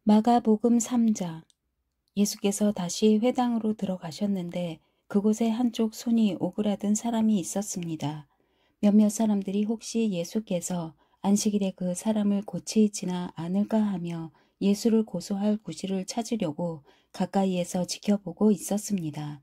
마가복음 3장. 예수께서 다시 회당으로 들어가셨는데 그곳에 한쪽 손이 오그라든 사람이 있었습니다. 몇몇 사람들이 혹시 예수께서 안식일에 그 사람을 고치지나 않을까 하며 예수를 고소할 구실을 찾으려고 가까이에서 지켜보고 있었습니다.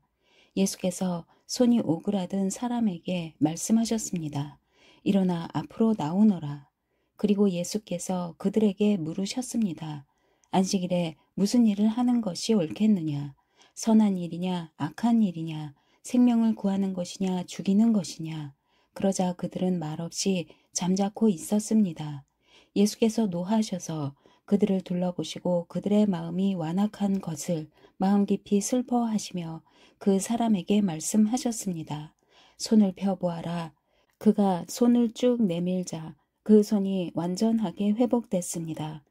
예수께서 손이 오그라든 사람에게 말씀하셨습니다. 일어나 앞으로 나오너라. 그리고 예수께서 그들에게 물으셨습니다. 안식일에 무슨 일을 하는 것이 옳겠느냐? 선한 일이냐, 악한 일이냐, 생명을 구하는 것이냐, 죽이는 것이냐? 그러자 그들은 말없이 잠자코 있었습니다. 예수께서 노하셔서 그들을 둘러보시고 그들의 마음이 완악한 것을 마음 깊이 슬퍼하시며 그 사람에게 말씀하셨습니다. 손을 펴보아라. 그가 손을 쭉 내밀자 그 손이 완전하게 회복됐습니다.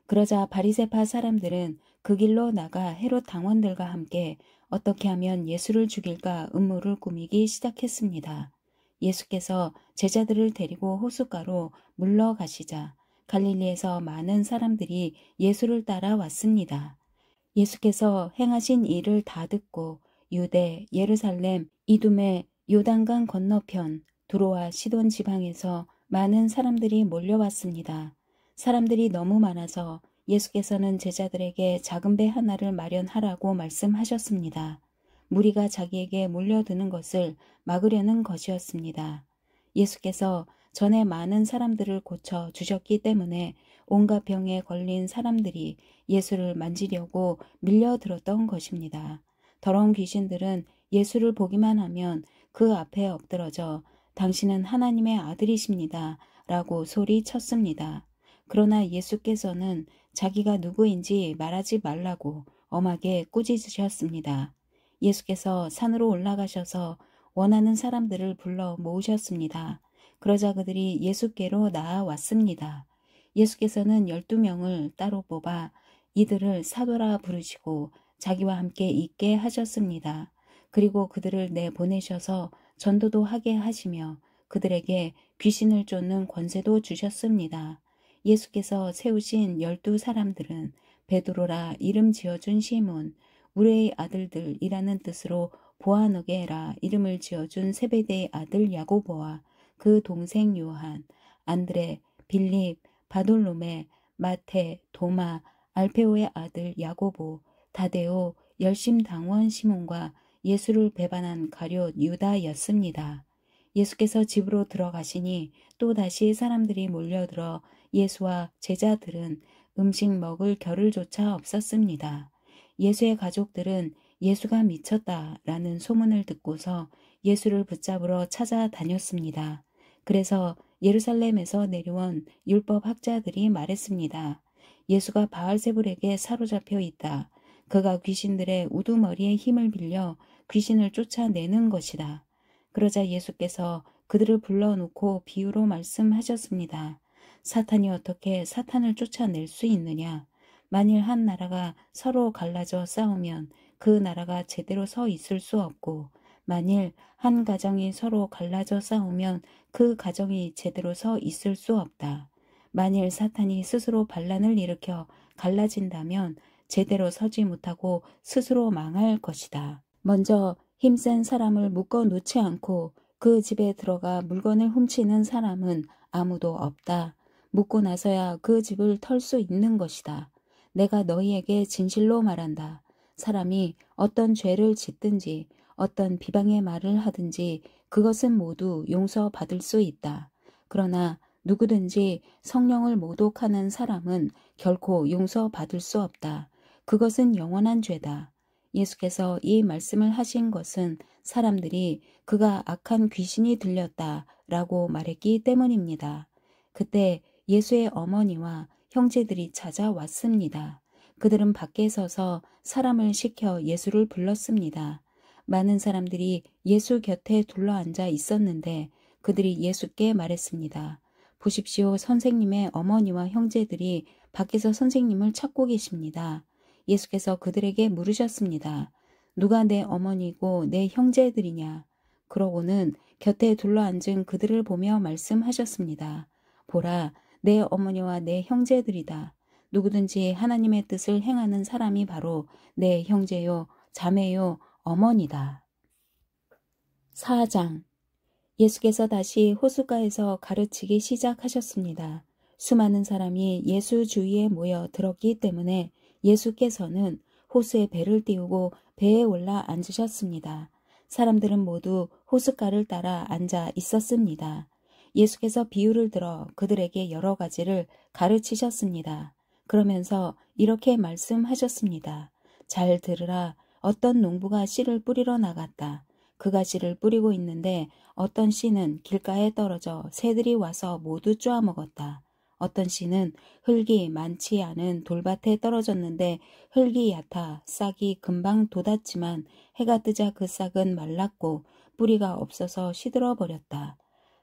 그러자 바리새파 사람들은 그 길로 나가 헤롯 당원들과 함께 어떻게 하면 예수를 죽일까 음모를 꾸미기 시작했습니다. 예수께서 제자들을 데리고 호숫가로 물러가시자 갈릴리에서 많은 사람들이 예수를 따라왔습니다. 예수께서 행하신 일을 다 듣고 유대, 예루살렘, 이두메, 요단강 건너편, 두로와 시돈 지방에서 많은 사람들이 몰려왔습니다. 사람들이 너무 많아서 예수께서는 제자들에게 작은 배 하나를 마련하라고 말씀하셨습니다. 무리가 자기에게 몰려드는 것을 막으려는 것이었습니다. 예수께서 전에 많은 사람들을 고쳐 주셨기 때문에 온갖 병에 걸린 사람들이 예수를 만지려고 밀려들었던 것입니다. 더러운 귀신들은 예수를 보기만 하면 그 앞에 엎드러져 당신은 하나님의 아들이십니다. 라고 소리쳤습니다. 그러나 예수께서는 자기가 누구인지 말하지 말라고 엄하게 꾸짖으셨습니다. 예수께서 산으로 올라가셔서 원하는 사람들을 불러 모으셨습니다. 그러자 그들이 예수께로 나아왔습니다. 예수께서는 12명을 따로 뽑아 이들을 사도라 부르시고 자기와 함께 있게 하셨습니다. 그리고 그들을 내보내셔서 전도도 하게 하시며 그들에게 귀신을 쫓는 권세도 주셨습니다. 예수께서 세우신 12사람들은 베드로라 이름 지어준 시몬, 우레의 아들들이라는 뜻으로 보아너게라 이름을 지어준 세베대의 아들 야고보와 그 동생 요한, 안드레, 빌립, 바돌로메, 마테, 도마, 알페오의 아들 야고보, 다데오, 열심당원 시몬과 예수를 배반한 가룟 유다였습니다. 예수께서 집으로 들어가시니 또다시 사람들이 몰려들어 예수와 제자들은 음식 먹을 겨를조차 없었습니다. 예수의 가족들은 예수가 미쳤다라는 소문을 듣고서 예수를 붙잡으러 찾아다녔습니다. 그래서 예루살렘에서 내려온 율법 학자들이 말했습니다. 예수가 바알세불에게 사로잡혀 있다. 그가 귀신들의 우두머리에 힘을 빌려 귀신을 쫓아내는 것이다. 그러자 예수께서 그들을 불러놓고 비유로 말씀하셨습니다. 사탄이 어떻게 사탄을 쫓아낼 수 있느냐? 만일 한 나라가 서로 갈라져 싸우면 그 나라가 제대로 서 있을 수 없고 만일 한 가정이 서로 갈라져 싸우면 그 가정이 제대로 서 있을 수 없다. 만일 사탄이 스스로 반란을 일으켜 갈라진다면 제대로 서지 못하고 스스로 망할 것이다. 먼저 힘센 사람을 묶어 놓지 않고 그 집에 들어가 물건을 훔치는 사람은 아무도 없다. 묶고 나서야 그 집을 털 수 있는 것이다. 내가 너희에게 진실로 말한다. 사람이 어떤 죄를 짓든지 어떤 비방의 말을 하든지 그것은 모두 용서받을 수 있다. 그러나 누구든지 성령을 모독하는 사람은 결코 용서받을 수 없다. 그것은 영원한 죄다. 예수께서 이 말씀을 하신 것은 사람들이 그가 악한 귀신이 들렸다라고 말했기 때문입니다. 그때 예수의 어머니와 형제들이 찾아왔습니다. 그들은 밖에 서서 사람을 시켜 예수를 불렀습니다. 많은 사람들이 예수 곁에 둘러앉아 있었는데 그들이 예수께 말했습니다. 보십시오, 선생님의 어머니와 형제들이 밖에서 선생님을 찾고 계십니다. 예수께서 그들에게 물으셨습니다. 누가 내 어머니고 내 형제들이냐? 그러고는 곁에 둘러앉은 그들을 보며 말씀하셨습니다. 보라, 내 어머니와 내 형제들이다. 누구든지 하나님의 뜻을 행하는 사람이 바로 내 형제요, 자매요, 어머니다. 4장. 예수께서 다시 호숫가에서 가르치기 시작하셨습니다. 수많은 사람이 예수 주위에 모여 들었기 때문에 예수께서는 호수에 배를 띄우고 배에 올라 앉으셨습니다. 사람들은 모두 호숫가를 따라 앉아 있었습니다. 예수께서 비유를 들어 그들에게 여러 가지를 가르치셨습니다. 그러면서 이렇게 말씀하셨습니다. 잘 들으라. 어떤 농부가 씨를 뿌리러 나갔다. 그가 씨를 뿌리고 있는데 어떤 씨는 길가에 떨어져 새들이 와서 모두 쪼아먹었다. 어떤 씨는 흙이 많지 않은 돌밭에 떨어졌는데 흙이 얕아 싹이 금방 돋았지만 해가 뜨자 그 싹은 말랐고 뿌리가 없어서 시들어 버렸다.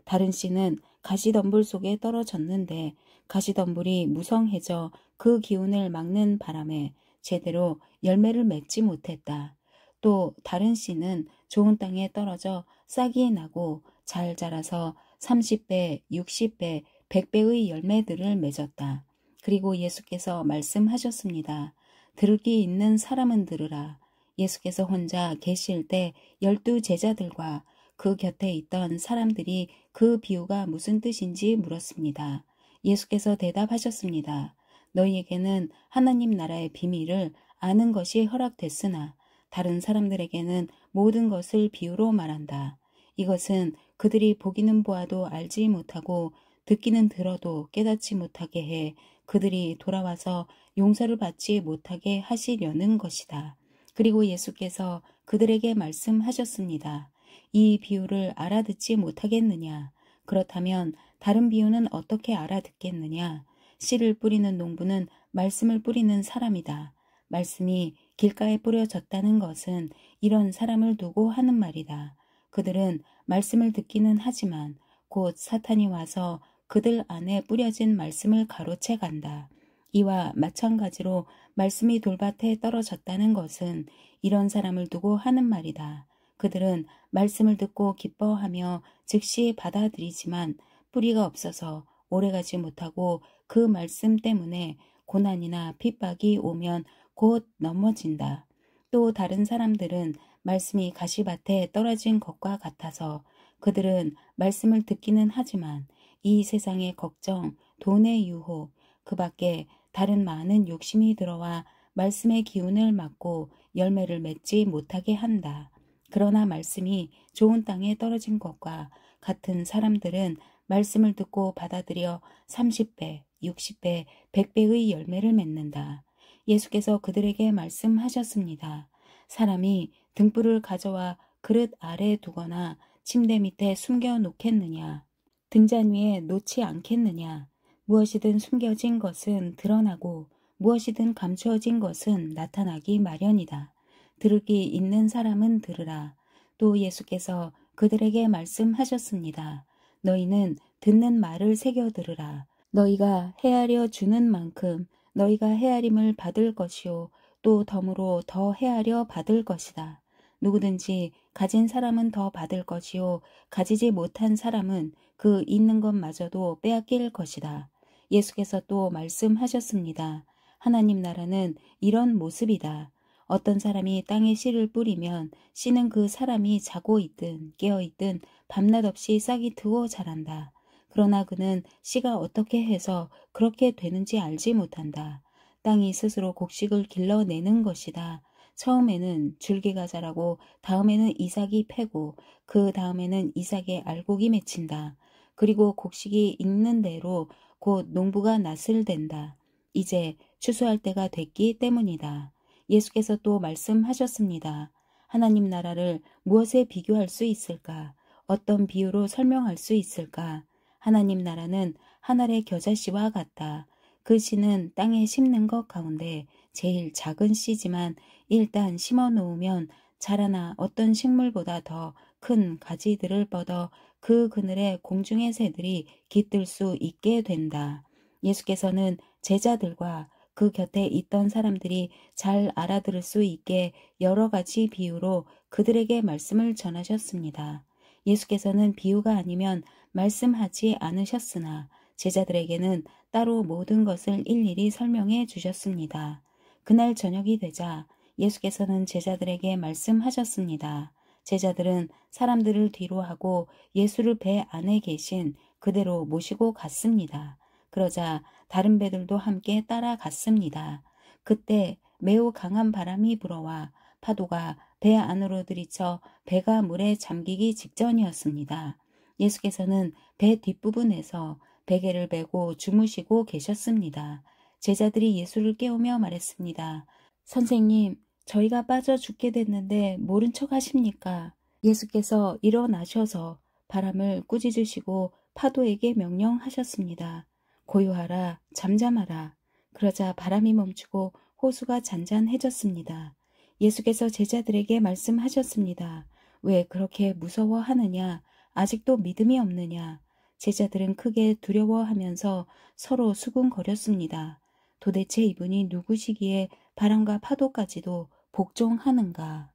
다른 씨는 가시덤불 속에 떨어졌는데 가시덤불이 무성해져 그 기운을 막는 바람에 제대로 열매를 맺지 못했다. 또 다른 씨는 좋은 땅에 떨어져 싹이 나고 잘 자라서 30배, 60배, 100배의 열매들을 맺었다. 그리고 예수께서 말씀하셨습니다. 들을 귀 있는 사람은 들으라. 예수께서 혼자 계실 때 12 제자들과 그 곁에 있던 사람들이 그 비유가 무슨 뜻인지 물었습니다. 예수께서 대답하셨습니다. 너희에게는 하나님 나라의 비밀을 아는 것이 허락됐으나 다른 사람들에게는 모든 것을 비유로 말한다. 이것은 그들이 보기는 보아도 알지 못하고 듣기는 들어도 깨닫지 못하게 해 그들이 돌아와서 용서를 받지 못하게 하시려는 것이다. 그리고 예수께서 그들에게 말씀하셨습니다. 이 비유를 알아듣지 못하겠느냐? 그렇다면 다른 비유는 어떻게 알아듣겠느냐? 씨를 뿌리는 농부는 말씀을 뿌리는 사람이다. 말씀이 길가에 뿌려졌다는 것은 이런 사람을 두고 하는 말이다. 그들은 말씀을 듣기는 하지만 곧 사탄이 와서 그들 안에 뿌려진 말씀을 가로채 간다. 이와 마찬가지로 말씀이 돌밭에 떨어졌다는 것은 이런 사람을 두고 하는 말이다. 그들은 말씀을 듣고 기뻐하며 즉시 받아들이지만 뿌리가 없어서 오래가지 못하고 그 말씀 때문에 고난이나 핍박이 오면 곧 넘어진다. 또 다른 사람들은 말씀이 가시밭에 떨어진 것과 같아서 그들은 말씀을 듣기는 하지만 이 세상의 걱정, 돈의 유혹, 그 밖에 다른 많은 욕심이 들어와 말씀의 기운을 막고 열매를 맺지 못하게 한다. 그러나 말씀이 좋은 땅에 떨어진 것과 같은 사람들은 말씀을 듣고 받아들여 30배, 60배, 100배의 열매를 맺는다. 예수께서 그들에게 말씀하셨습니다. 사람이 등불을 가져와 그릇 아래 두거나 침대 밑에 숨겨 놓겠느냐? 등잔 위에 놓지 않겠느냐? 무엇이든 숨겨진 것은 드러나고 무엇이든 감추어진 것은 나타나기 마련이다. 들을 귀 있는 사람은 들으라. 또 예수께서 그들에게 말씀하셨습니다. 너희는 듣는 말을 새겨 들으라. 너희가 헤아려 주는 만큼 너희가 헤아림을 받을 것이요 또 덤으로 더 헤아려 받을 것이다. 누구든지 가진 사람은 더 받을 것이요 가지지 못한 사람은 그 있는 것마저도 빼앗길 것이다. 예수께서 또 말씀하셨습니다. 하나님 나라는 이런 모습이다. 어떤 사람이 땅에 씨를 뿌리면 씨는 그 사람이 자고 있든 깨어 있든 밤낮 없이 싹이 트고 자란다. 그러나 그는 씨가 어떻게 해서 그렇게 되는지 알지 못한다. 땅이 스스로 곡식을 길러내는 것이다. 처음에는 줄기가 자라고 다음에는 이삭이 패고 그 다음에는 이삭의 알곡이 맺힌다. 그리고 곡식이 익는 대로 곧 농부가 낫을 댄다. 이제 추수할 때가 됐기 때문이다. 예수께서 또 말씀하셨습니다. 하나님 나라를 무엇에 비교할 수 있을까? 어떤 비유로 설명할 수 있을까? 하나님 나라는 한 알의 겨자씨와 같다. 그 씨는 땅에 심는 것 가운데 제일 작은 씨지만 일단 심어 놓으면 자라나 어떤 식물보다 더 큰 가지들을 뻗어 그 그늘에 공중의 새들이 깃들 수 있게 된다. 예수께서는 제자들과 그 곁에 있던 사람들이 잘 알아들을 수 있게 여러 가지 비유로 그들에게 말씀을 전하셨습니다. 예수께서는 비유가 아니면 말씀하지 않으셨으나 제자들에게는 따로 모든 것을 일일이 설명해 주셨습니다. 그날 저녁이 되자 예수께서는 제자들에게 말씀하셨습니다. 제자들은 사람들을 뒤로 하고 예수를 배 안에 계신 그대로 모시고 갔습니다. 그러자 다른 배들도 함께 따라갔습니다. 그때 매우 강한 바람이 불어와 파도가 배 안으로 들이쳐 배가 물에 잠기기 직전이었습니다. 예수께서는 배 뒷부분에서 베개를 베고 주무시고 계셨습니다. 제자들이 예수를 깨우며 말했습니다. 선생님, 저희가 빠져 죽게 됐는데 모른 척 하십니까? 예수께서 일어나셔서 바람을 꾸짖으시고 파도에게 명령하셨습니다. 고요하라, 잠잠하라. 그러자 바람이 멈추고 호수가 잔잔해졌습니다. 예수께서 제자들에게 말씀하셨습니다. 왜 그렇게 무서워하느냐? 아직도 믿음이 없느냐? 제자들은 크게 두려워하면서 서로 수군거렸습니다. 도대체 이분이 누구시기에 바람과 파도까지도 복종하는가?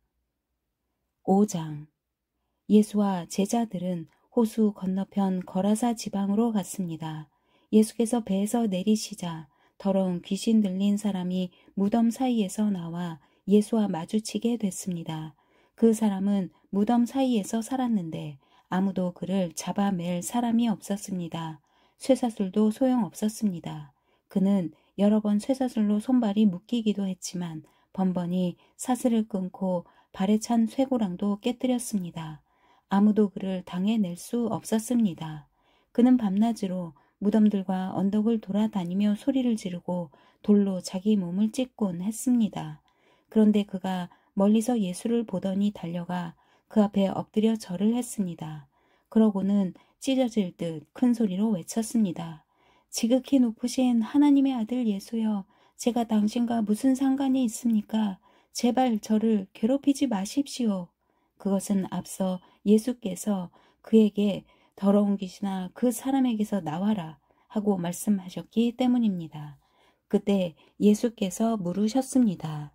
5장. 예수와 제자들은 호수 건너편 거라사 지방으로 갔습니다. 예수께서 배에서 내리시자 더러운 귀신 들린 사람이 무덤 사이에서 나와 예수와 마주치게 됐습니다. 그 사람은 무덤 사이에서 살았는데 아무도 그를 잡아맬 사람이 없었습니다. 쇠사슬도 소용없었습니다. 그는 여러 번 쇠사슬로 손발이 묶이기도 했지만 번번이 사슬을 끊고 발에 찬 쇠고랑도 깨뜨렸습니다. 아무도 그를 당해낼 수 없었습니다. 그는 밤낮으로 무덤들과 언덕을 돌아다니며 소리를 지르고 돌로 자기 몸을 찢곤 했습니다. 그런데 그가 멀리서 예수를 보더니 달려가 그 앞에 엎드려 절을 했습니다. 그러고는 찢어질 듯 큰 소리로 외쳤습니다. 지극히 높으신 하나님의 아들 예수여, 제가 당신과 무슨 상관이 있습니까? 제발 저를 괴롭히지 마십시오. 그것은 앞서 예수께서 그에게 더러운 귀신아 그 사람에게서 나와라 하고 말씀하셨기 때문입니다. 그때 예수께서 물으셨습니다.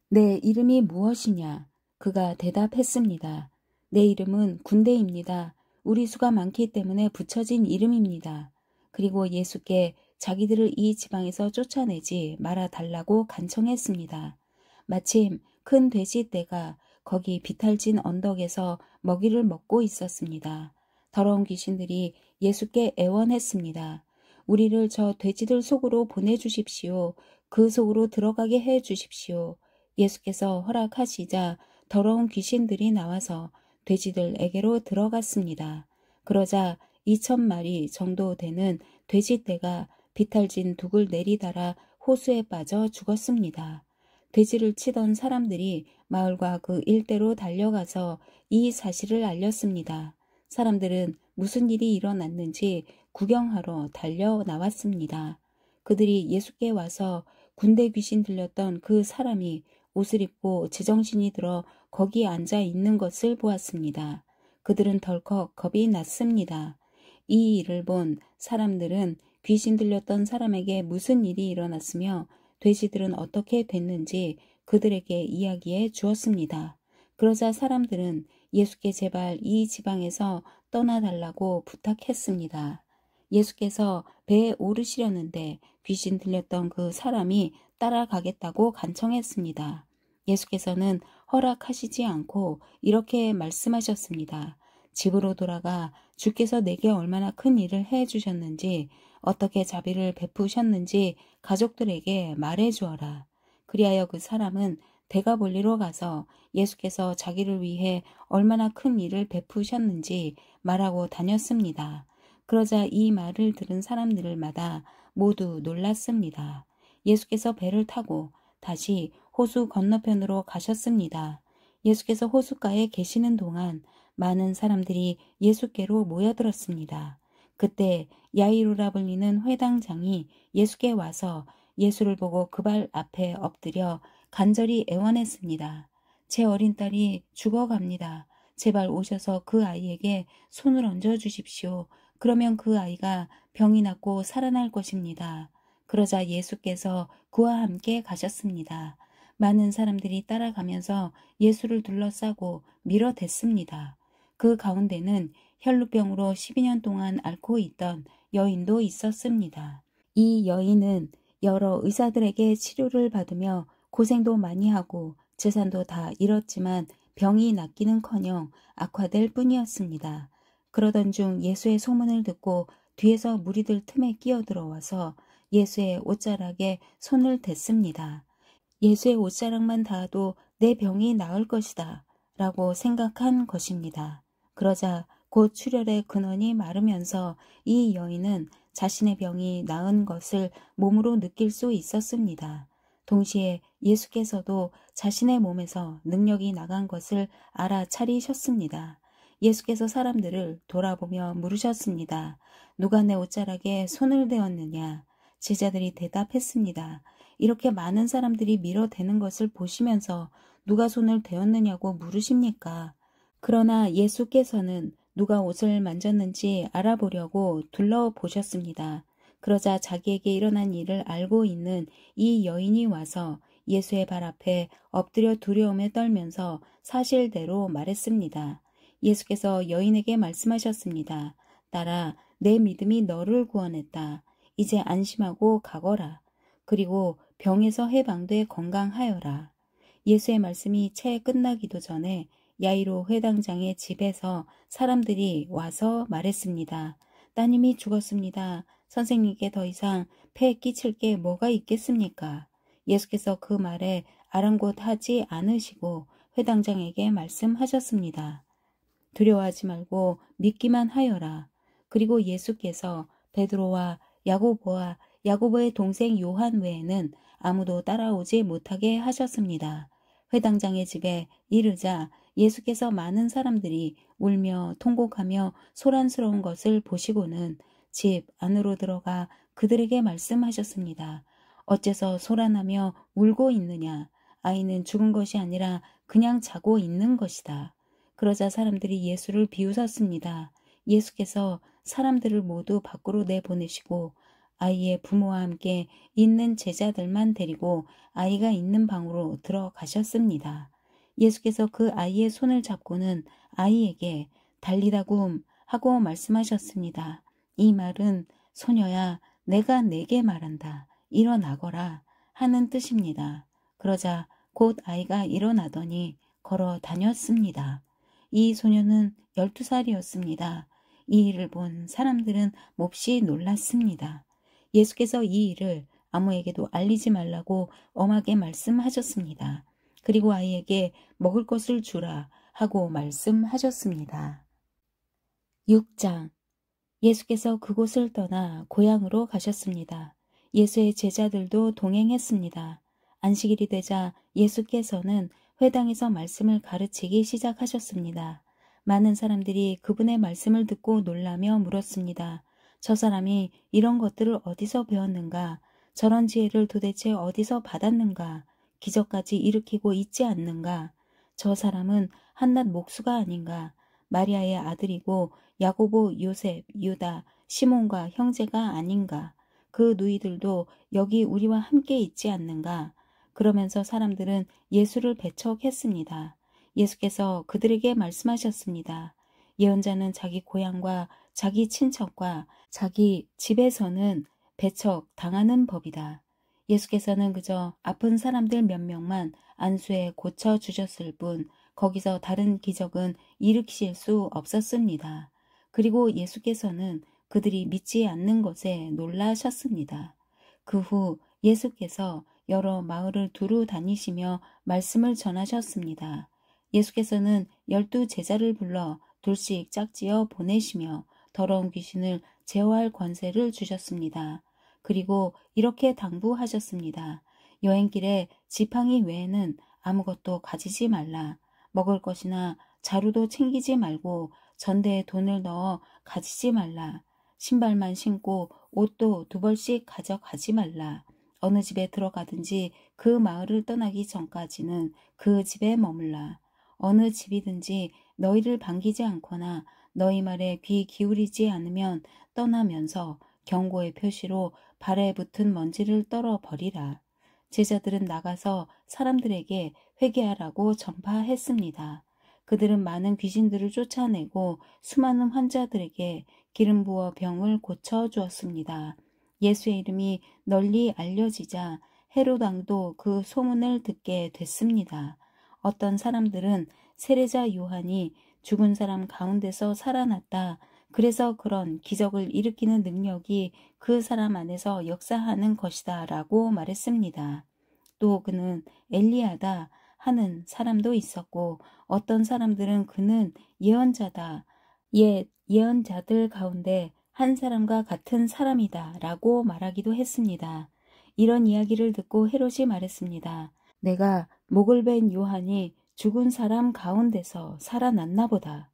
내 이름이 무엇이냐? 그가 대답했습니다. 내 이름은 군대입니다. 우리 수가 많기 때문에 붙여진 이름입니다. 그리고 예수께 자기들을 이 지방에서 쫓아내지 말아달라고 간청했습니다. 마침 큰 돼지떼가 거기 비탈진 언덕에서 먹이를 먹고 있었습니다. 더러운 귀신들이 예수께 애원했습니다. 우리를 저 돼지들 속으로 보내주십시오. 그 속으로 들어가게 해 주십시오. 예수께서 허락하시자 더러운 귀신들이 나와서 돼지들에게로 들어갔습니다. 그러자 2,000마리 정도 되는 돼지떼가 비탈진 둑을 내리달아 호수에 빠져 죽었습니다. 돼지를 치던 사람들이 마을과 그 일대로 달려가서 이 사실을 알렸습니다. 사람들은 무슨 일이 일어났는지 구경하러 달려 나왔습니다. 그들이 예수께 와서 군대 귀신 들렸던 그 사람이 옷을 입고 제정신이 들어 거기 앉아 있는 것을 보았습니다. 그들은 덜컥 겁이 났습니다. 이 일을 본 사람들은 귀신 들렸던 사람에게 무슨 일이 일어났으며 돼지들은 어떻게 됐는지 그들에게 이야기해 주었습니다. 그러자 사람들은 예수께 제발 이 지방에서 떠나달라고 부탁했습니다. 예수께서 배에 오르시려는데 귀신 들렸던 그 사람이 따라가겠다고 간청했습니다. 예수께서는 허락하시지 않고 이렇게 말씀하셨습니다. 집으로 돌아가 주께서 내게 얼마나 큰 일을 해 주셨는지 어떻게 자비를 베푸셨는지 가족들에게 말해 주어라. 그리하여 그 사람은 데가볼리로 가서 예수께서 자기를 위해 얼마나 큰 일을 베푸셨는지 말하고 다녔습니다. 그러자 이 말을 들은 사람들마다 모두 놀랐습니다. 예수께서 배를 타고 다시 호수 건너편으로 가셨습니다. 예수께서 호숫가에 계시는 동안 많은 사람들이 예수께로 모여들었습니다. 그때 야이로라 불리는 회당장이 예수께 와서 예수를 보고 그 발 앞에 엎드려 간절히 애원했습니다. 제 어린 딸이 죽어갑니다. 제발 오셔서 그 아이에게 손을 얹어 주십시오. 그러면 그 아이가 병이 낫고 살아날 것입니다. 그러자 예수께서 그와 함께 가셨습니다. 많은 사람들이 따라가면서 예수를 둘러싸고 밀어댔습니다. 그 가운데는 혈루병으로 12년 동안 앓고 있던 여인도 있었습니다. 이 여인은 여러 의사들에게 치료를 받으며 고생도 많이 하고 재산도 다 잃었지만 병이 낫기는커녕 악화될 뿐이었습니다. 그러던 중 예수의 소문을 듣고 뒤에서 무리들 틈에 끼어들어와서 예수의 옷자락에 손을 댔습니다. 예수의 옷자락만 닿아도 내 병이 나을 것이다 라고 생각한 것입니다. 그러자 곧 출혈의 근원이 마르면서 이 여인은 자신의 병이 나은 것을 몸으로 느낄 수 있었습니다. 동시에 예수께서도 자신의 몸에서 능력이 나간 것을 알아차리셨습니다. 예수께서 사람들을 돌아보며 물으셨습니다. 누가 내 옷자락에 손을 대었느냐? 제자들이 대답했습니다. 이렇게 많은 사람들이 밀어대는 것을 보시면서 누가 손을 대었느냐고 물으십니까? 그러나 예수께서는 누가 옷을 만졌는지 알아보려고 둘러보셨습니다. 그러자 자기에게 일어난 일을 알고 있는 이 여인이 와서 예수의 발 앞에 엎드려 두려움에 떨면서 사실대로 말했습니다. 예수께서 여인에게 말씀하셨습니다. 딸아, 내 믿음이 너를 구원했다. 이제 안심하고 가거라. 그리고 병에서 해방돼 건강하여라. 예수의 말씀이 채 끝나기도 전에 야이로 회당장의 집에서 사람들이 와서 말했습니다. 따님이 죽었습니다. 선생님께 더 이상 폐에 끼칠 게 뭐가 있겠습니까? 예수께서 그 말에 아랑곳하지 않으시고 회당장에게 말씀하셨습니다. 두려워하지 말고 믿기만 하여라. 그리고 예수께서 베드로와 야고보와 야고보의 동생 요한 외에는 아무도 따라오지 못하게 하셨습니다. 회당장의 집에 이르자 예수께서 많은 사람들이 울며 통곡하며 소란스러운 것을 보시고는 집 안으로 들어가 그들에게 말씀하셨습니다. 어째서 소란하며 울고 있느냐? 아이는 죽은 것이 아니라 그냥 자고 있는 것이다. 그러자 사람들이 예수를 비웃었습니다. 예수께서 사람들을 모두 밖으로 내보내시고 아이의 부모와 함께 있는 제자들만 데리고 아이가 있는 방으로 들어가셨습니다. 예수께서 그 아이의 손을 잡고는 아이에게 달리다굼 하고 말씀하셨습니다. 이 말은 소녀야 내가 네게 말한다. 일어나거라 하는 뜻입니다. 그러자 곧 아이가 일어나더니 걸어 다녔습니다. 이 소녀는 12살이었습니다. 이 일을 본 사람들은 몹시 놀랐습니다. 예수께서 이 일을 아무에게도 알리지 말라고 엄하게 말씀하셨습니다. 그리고 아이에게 먹을 것을 주라 하고 말씀하셨습니다. 6장 예수께서 그곳을 떠나 고향으로 가셨습니다. 예수의 제자들도 동행했습니다. 안식일이 되자 예수께서는 회당에서 말씀을 가르치기 시작하셨습니다. 많은 사람들이 그분의 말씀을 듣고 놀라며 물었습니다. 저 사람이 이런 것들을 어디서 배웠는가? 저런 지혜를 도대체 어디서 받았는가? 기적까지 일으키고 있지 않는가? 저 사람은 한낱 목수가 아닌가? 마리아의 아들이고 야고보, 요셉, 유다, 시몬과 형제가 아닌가? 그 누이들도 여기 우리와 함께 있지 않는가? 그러면서 사람들은 예수를 배척했습니다. 예수께서 그들에게 말씀하셨습니다. 예언자는 자기 고향과 자기 친척과 자기 집에서는 배척당하는 법이다. 예수께서는 그저 아픈 사람들 몇 명만 안수해 고쳐주셨을 뿐 거기서 다른 기적은 일으키실 수 없었습니다. 그리고 예수께서는 그들이 믿지 않는 것에 놀라셨습니다. 그 후 예수께서 여러 마을을 두루 다니시며 말씀을 전하셨습니다. 예수께서는 12 제자를 불러 둘씩 짝지어 보내시며 더러운 귀신을 제어할 권세를 주셨습니다. 그리고 이렇게 당부하셨습니다. 여행길에 지팡이 외에는 아무것도 가지지 말라. 먹을 것이나 자루도 챙기지 말고 전대에 돈을 넣어 가지지 말라. 신발만 신고 옷도 2벌씩 가져가지 말라. 어느 집에 들어가든지 그 마을을 떠나기 전까지는 그 집에 머물라. 어느 집이든지 너희를 반기지 않거나 너희 말에 귀 기울이지 않으면 떠나면서 경고의 표시로 발에 붙은 먼지를 떨어버리라. 제자들은 나가서 사람들에게 회개하라고 전파했습니다. 그들은 많은 귀신들을 쫓아내고 수많은 환자들에게 기름 부어 병을 고쳐 주었습니다. 예수의 이름이 널리 알려지자 헤롯 왕도 그 소문을 듣게 됐습니다. 어떤 사람들은 세례자 요한이 죽은 사람 가운데서 살아났다. 그래서 그런 기적을 일으키는 능력이 그 사람 안에서 역사하는 것이다 라고 말했습니다. 또 그는 엘리야다 하는 사람도 있었고 어떤 사람들은 그는 예언자다. 예언자들 가운데 한 사람과 같은 사람이다 라고 말하기도 했습니다. 이런 이야기를 듣고 헤롯이 말했습니다. 내가 목을 벤 요한이 죽은 사람 가운데서 살아났나 보다.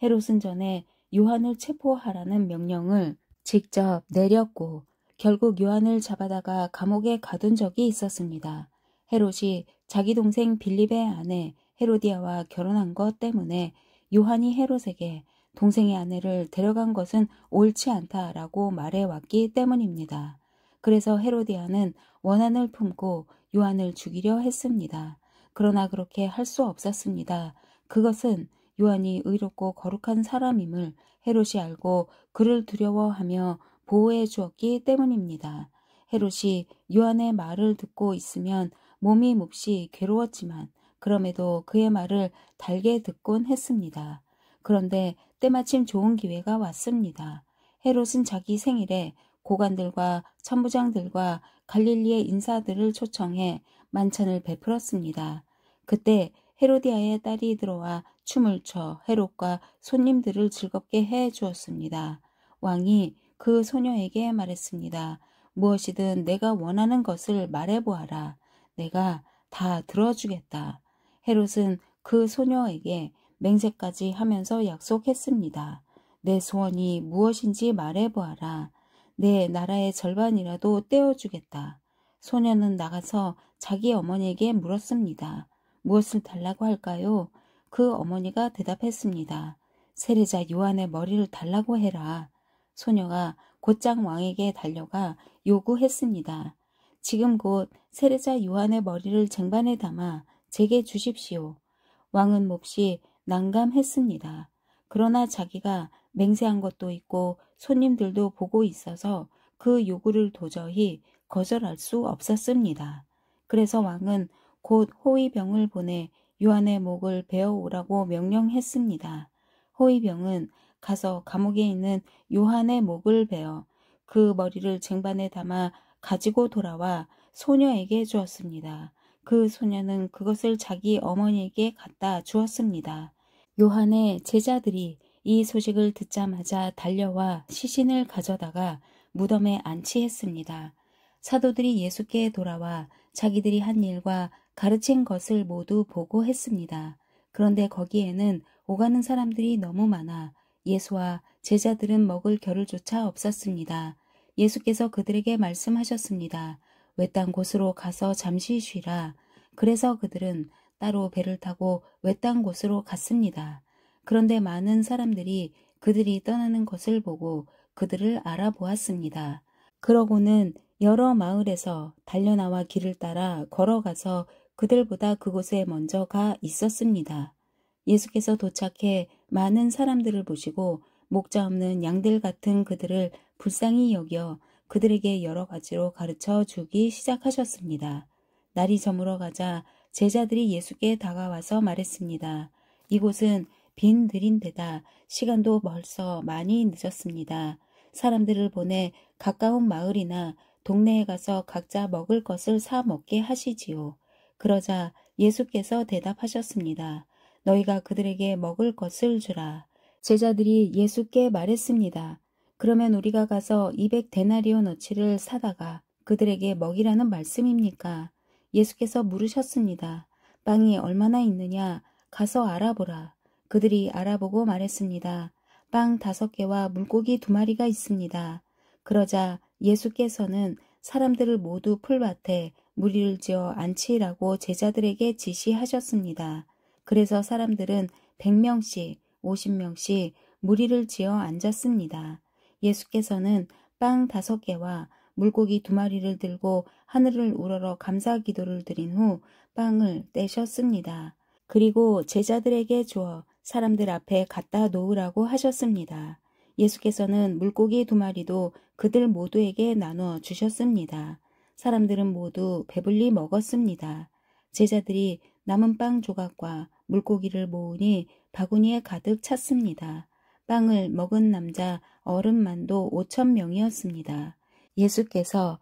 헤롯은 전에 요한을 체포하라는 명령을 직접 내렸고 결국 요한을 잡아다가 감옥에 가둔 적이 있었습니다. 헤롯이 자기 동생 빌립의 아내 헤로디아와 결혼한 것 때문에 요한이 헤롯에게 동생의 아내를 데려간 것은 옳지 않다라고 말해왔기 때문입니다. 그래서 헤로디아는 원한을 품고 요한을 죽이려 했습니다. 그러나 그렇게 할 수 없었습니다. 그것은 요한이 의롭고 거룩한 사람임을 헤롯이 알고 그를 두려워하며 보호해 주었기 때문입니다. 헤롯이 요한의 말을 듣고 있으면 몸이 몹시 괴로웠지만 그럼에도 그의 말을 달게 듣곤 했습니다. 그런데 때마침 좋은 기회가 왔습니다. 헤롯은 자기 생일에 고관들과 천부장들과 갈릴리의 인사들을 초청해 만찬을 베풀었습니다. 그때 헤로디아의 딸이 들어와 춤을 춰 헤롯과 손님들을 즐겁게 해 주었습니다. 왕이 그 소녀에게 말했습니다. 무엇이든 내가 원하는 것을 말해보아라. 내가 다 들어주겠다. 헤롯은 그 소녀에게 맹세까지 하면서 약속했습니다. 내 소원이 무엇인지 말해보아라. 내 나라의 절반이라도 떼어주겠다. 소녀는 나가서 자기 어머니에게 물었습니다. 무엇을 달라고 할까요? 그 어머니가 대답했습니다. 세례자 요한의 머리를 달라고 해라. 소녀가 곧장 왕에게 달려가 요구했습니다. 지금 곧 세례자 요한의 머리를 쟁반에 담아 제게 주십시오. 왕은 몹시 난감했습니다. 그러나 자기가 맹세한 것도 있고 손님들도 보고 있어서 그 요구를 도저히 거절할 수 없었습니다. 그래서 왕은 곧 호위병을 보내 요한의 목을 베어 오라고 명령했습니다. 호위병은 가서 감옥에 있는 요한의 목을 베어 그 머리를 쟁반에 담아 가지고 돌아와 소녀에게 주었습니다. 그 소녀는 그것을 자기 어머니에게 갖다 주었습니다. 요한의 제자들이 이 소식을 듣자마자 달려와 시신을 가져다가 무덤에 안치했습니다. 사도들이 예수께 돌아와 자기들이 한 일과 가르친 것을 모두 보고했습니다. 그런데 거기에는 오가는 사람들이 너무 많아 예수와 제자들은 먹을 겨를조차 없었습니다. 예수께서 그들에게 말씀하셨습니다. 외딴 곳으로 가서 잠시 쉬라. 그래서 그들은 따로 배를 타고 외딴 곳으로 갔습니다. 그런데 많은 사람들이 그들이 떠나는 것을 보고 그들을 알아보았습니다. 그러고는 여러 마을에서 달려나와 길을 따라 걸어가서 그들보다 그곳에 먼저 가 있었습니다. 예수께서 도착해 많은 사람들을 보시고 목자 없는 양들 같은 그들을 불쌍히 여겨 그들에게 여러 가지로 가르쳐 주기 시작하셨습니다. 날이 저물어 가자 제자들이 예수께 다가와서 말했습니다. 이곳은 빈 들인데다 시간도 벌써 많이 늦었습니다. 사람들을 보내 가까운 마을이나 동네에 가서 각자 먹을 것을 사 먹게 하시지요. 그러자 예수께서 대답하셨습니다. 너희가 그들에게 먹을 것을 주라. 제자들이 예수께 말했습니다. 그러면 우리가 가서 200데나리오너치를 사다가 그들에게 먹이라는 말씀입니까? 예수께서 물으셨습니다. 빵이 얼마나 있느냐? 가서 알아보라. 그들이 알아보고 말했습니다. 빵 5개와 물고기 2마리가 있습니다. 그러자 예수께서는 사람들을 모두 풀밭에 무리를 지어 앉히라고 제자들에게 지시하셨습니다. 그래서 사람들은 100명씩, 50명씩 무리를 지어 앉았습니다. 예수께서는 빵 5개와 물고기 2마리를 들고 하늘을 우러러 감사 기도를 드린 후 빵을 떼셨습니다. 그리고 제자들에게 주어 사람들 앞에 갖다 놓으라고 하셨습니다. 예수께서는 물고기 2마리도 그들 모두에게 나눠 주셨습니다. 사람들은 모두 배불리 먹었습니다. 제자들이 남은 빵 조각과 물고기를 모으니 바구니에 가득 찼습니다. 빵을 먹은 남자 어른만도 5,000명이었습니다. 예수께서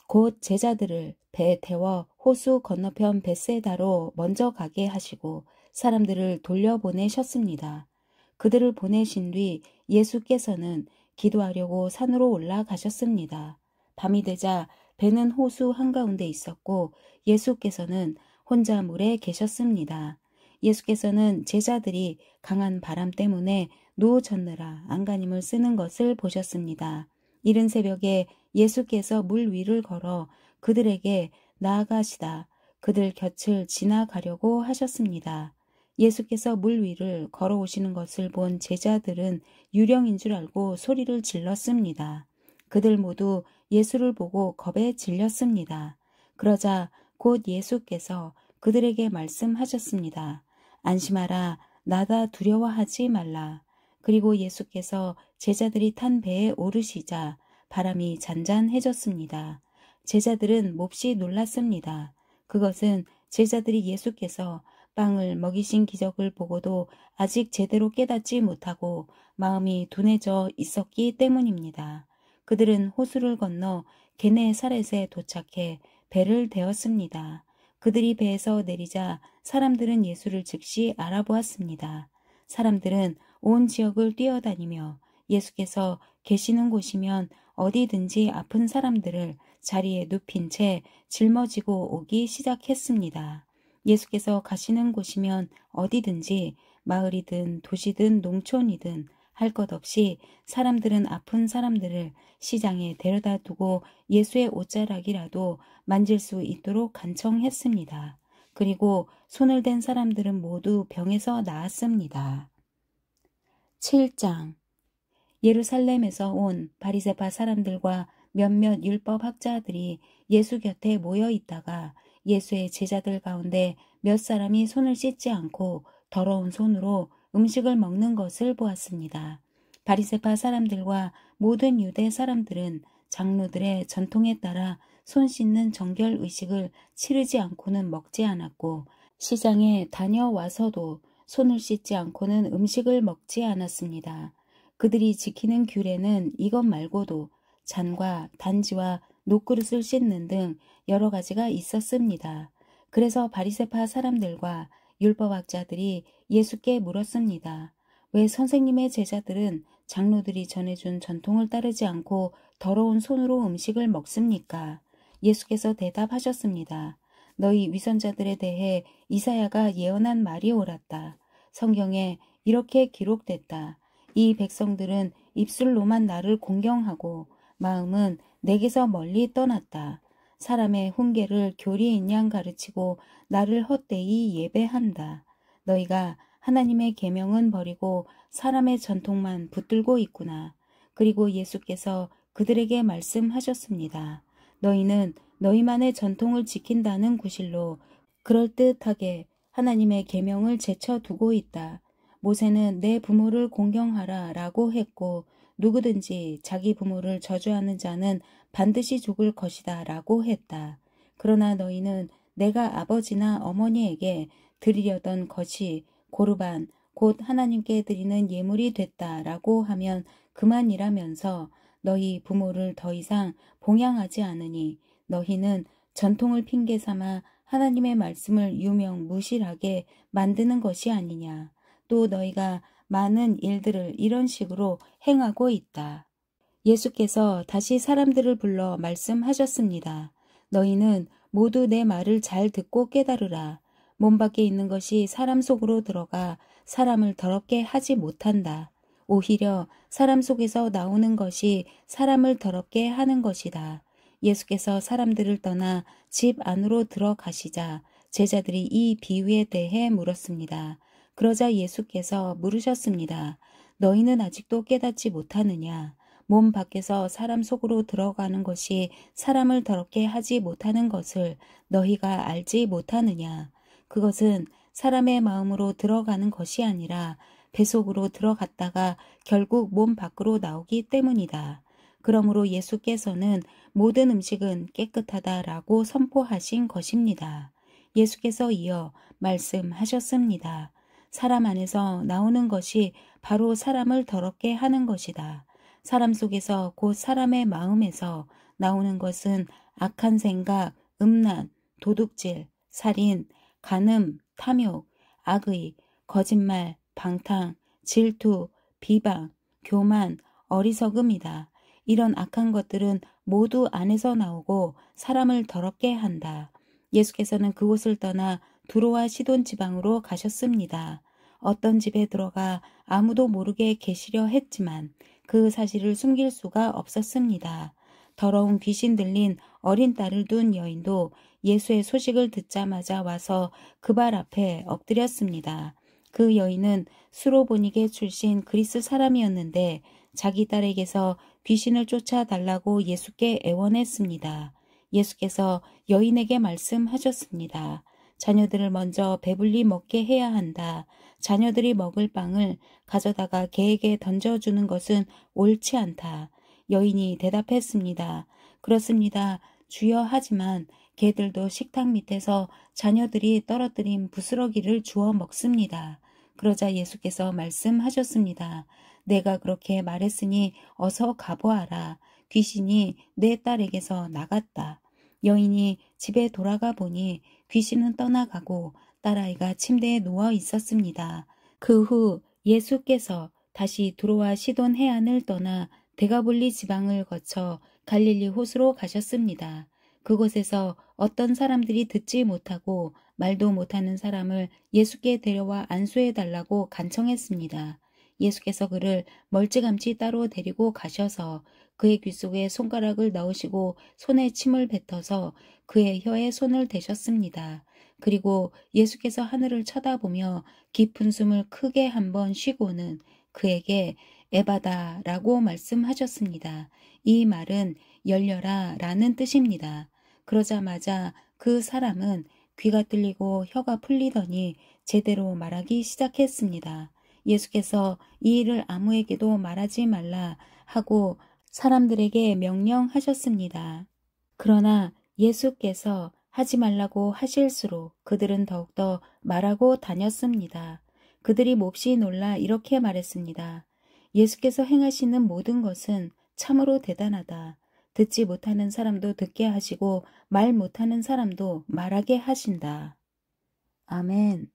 곧 제자들을 배에 태워 호수 건너편 벳세다로 먼저 가게 하시고 사람들을 돌려보내셨습니다. 그들을 보내신 뒤 예수께서는 기도하려고 산으로 올라가셨습니다. 밤이 되자 배는 호수 한가운데 있었고 예수께서는 혼자 물에 계셨습니다. 예수께서는 제자들이 강한 바람 때문에 누워졌느라 안간힘을 쓰는 것을 보셨습니다. 이른 새벽에 예수께서 물 위를 걸어 그들에게 나아가시다 그들 곁을 지나가려고 하셨습니다. 예수께서 물 위를 걸어오시는 것을 본 제자들은 유령인 줄 알고 소리를 질렀습니다. 그들 모두 예수를 보고 겁에 질렸습니다. 그러자 곧 예수께서 그들에게 말씀하셨습니다. 안심하라, 나다 두려워하지 말라. 그리고 예수께서 제자들이 탄 배에 오르시자 바람이 잔잔해졌습니다. 제자들은 몹시 놀랐습니다. 그것은 제자들이 예수께서 빵을 먹이신 기적을 보고도 아직 제대로 깨닫지 못하고 마음이 둔해져 있었기 때문입니다. 그들은 호수를 건너 게네사렛에 도착해 배를 대었습니다. 그들이 배에서 내리자 사람들은 예수를 즉시 알아보았습니다. 사람들은 온 지역을 뛰어다니며 예수께서 계시는 곳이면 어디든지 아픈 사람들을 자리에 눕힌 채 짊어지고 오기 시작했습니다. 예수께서 가시는 곳이면 어디든지 마을이든 도시든 농촌이든 할 것 없이 사람들은 아픈 사람들을 시장에 데려다 두고 예수의 옷자락이라도 만질 수 있도록 간청했습니다. 그리고 손을 댄 사람들은 모두 병에서 나았습니다. 7장 예루살렘에서 온 바리새파 사람들과 몇몇 율법학자들이 예수 곁에 모여 있다가 예수의 제자들 가운데 몇 사람이 손을 씻지 않고 더러운 손으로 음식을 먹는 것을 보았습니다. 바리새파 사람들과 모든 유대 사람들은 장로들의 전통에 따라 손 씻는 정결 의식을 치르지 않고는 먹지 않았고 시장에 다녀와서도 손을 씻지 않고는 음식을 먹지 않았습니다. 그들이 지키는 규례는 이것 말고도 잔과 단지와 녹그릇을 씻는 등 여러 가지가 있었습니다. 그래서 바리새파 사람들과 율법학자들이 예수께 물었습니다. 왜 선생님의 제자들은 장로들이 전해준 전통을 따르지 않고 더러운 손으로 음식을 먹습니까? 예수께서 대답하셨습니다. 너희 위선자들에 대해 이사야가 예언한 말이 옳았다. 성경에 이렇게 기록됐다. 이 백성들은 입술로만 나를 공경하고 마음은 내게서 멀리 떠났다. 사람의 훈계를 교리인 양 가르치고 나를 헛되이 예배한다. 너희가 하나님의 계명은 버리고 사람의 전통만 붙들고 있구나. 그리고 예수께서 그들에게 말씀하셨습니다. 너희는 너희만의 전통을 지킨다는 구실로 그럴듯하게 하나님의 계명을 제쳐두고 있다. 모세는 내 부모를 공경하라 라고 했고 누구든지 자기 부모를 저주하는 자는 반드시 죽을 것이다 라고 했다. 그러나 너희는 내가 아버지나 어머니에게 드리려던 것이 고르반 곧 하나님께 드리는 예물이 됐다 라고 하면 그만이라면서 너희 부모를 더 이상 봉양하지 않으니 너희는 전통을 핑계 삼아 하나님의 말씀을 유명무실하게 만드는 것이 아니냐. 또 너희가 많은 일들을 이런 식으로 행하고 있다. 예수께서 다시 사람들을 불러 말씀하셨습니다. 너희는 모두 내 말을 잘 듣고 깨달으라. 몸 밖에 있는 것이 사람 속으로 들어가 사람을 더럽게 하지 못한다. 오히려 사람 속에서 나오는 것이 사람을 더럽게 하는 것이다. 예수께서 사람들을 떠나 집 안으로 들어가시자 제자들이 이 비유에 대해 물었습니다. 그러자 예수께서 물으셨습니다. 너희는 아직도 깨닫지 못하느냐? 몸 밖에서 사람 속으로 들어가는 것이 사람을 더럽게 하지 못하는 것을 너희가 알지 못하느냐? 그것은 사람의 마음으로 들어가는 것이 아니라 배 속으로 들어갔다가 결국 몸 밖으로 나오기 때문이다. 그러므로 예수께서는 모든 음식은 깨끗하다라고 선포하신 것입니다. 예수께서 이어 말씀하셨습니다. 사람 안에서 나오는 것이 바로 사람을 더럽게 하는 것이다. 사람 속에서 곧 사람의 마음에서 나오는 것은 악한 생각, 음란, 도둑질, 살인, 간음, 탐욕, 악의, 거짓말, 방탕, 질투, 비방, 교만, 어리석음이다. 이런 악한 것들은 모두 안에서 나오고 사람을 더럽게 한다. 예수께서는 그곳을 떠나 두로와 시돈 지방으로 가셨습니다. 어떤 집에 들어가 아무도 모르게 계시려 했지만 그 사실을 숨길 수가 없었습니다. 더러운 귀신 들린 어린 딸을 둔 여인도 예수의 소식을 듣자마자 와서 그 발 앞에 엎드렸습니다. 그 여인은 수로보니게 출신 그리스 사람이었는데 자기 딸에게서 귀신을 쫓아달라고 예수께 애원했습니다. 예수께서 여인에게 말씀하셨습니다. 자녀들을 먼저 배불리 먹게 해야 한다. 자녀들이 먹을 빵을 가져다가 개에게 던져주는 것은 옳지 않다. 여인이 대답했습니다. 그렇습니다. 주여 하지만 개들도 식탁 밑에서 자녀들이 떨어뜨린 부스러기를 주워 먹습니다. 그러자 예수께서 말씀하셨습니다. 내가 그렇게 말했으니 어서 가보아라. 귀신이 내 딸에게서 나갔다. 여인이 집에 돌아가 보니 귀신은 떠나가고 딸아이가 침대에 누워 있었습니다. 그 후 예수께서 다시 두로와 시돈 해안을 떠나 데가볼리 지방을 거쳐 갈릴리 호수로 가셨습니다. 그곳에서 어떤 사람들이 듣지 못하고 말도 못하는 사람을 예수께 데려와 안수해달라고 간청했습니다. 예수께서 그를 멀찌감치 따로 데리고 가셔서 그의 귀 속에 손가락을 넣으시고 손에 침을 뱉어서 그의 혀에 손을 대셨습니다. 그리고 예수께서 하늘을 쳐다보며 깊은 숨을 크게 한번 쉬고는 그에게 에바다라고 말씀하셨습니다. 이 말은 열려라 라는 뜻입니다. 그러자마자 그 사람은 귀가 뚫리고 혀가 풀리더니 제대로 말하기 시작했습니다. 예수께서 이 일을 아무에게도 말하지 말라 하고 사람들에게 명령하셨습니다. 그러나 예수께서 하지 말라고 하실수록 그들은 더욱더 말하고 다녔습니다. 그들이 몹시 놀라 이렇게 말했습니다. 예수께서 행하시는 모든 것은 참으로 대단하다. 듣지 못하는 사람도 듣게 하시고 말 못하는 사람도 말하게 하신다. 아멘.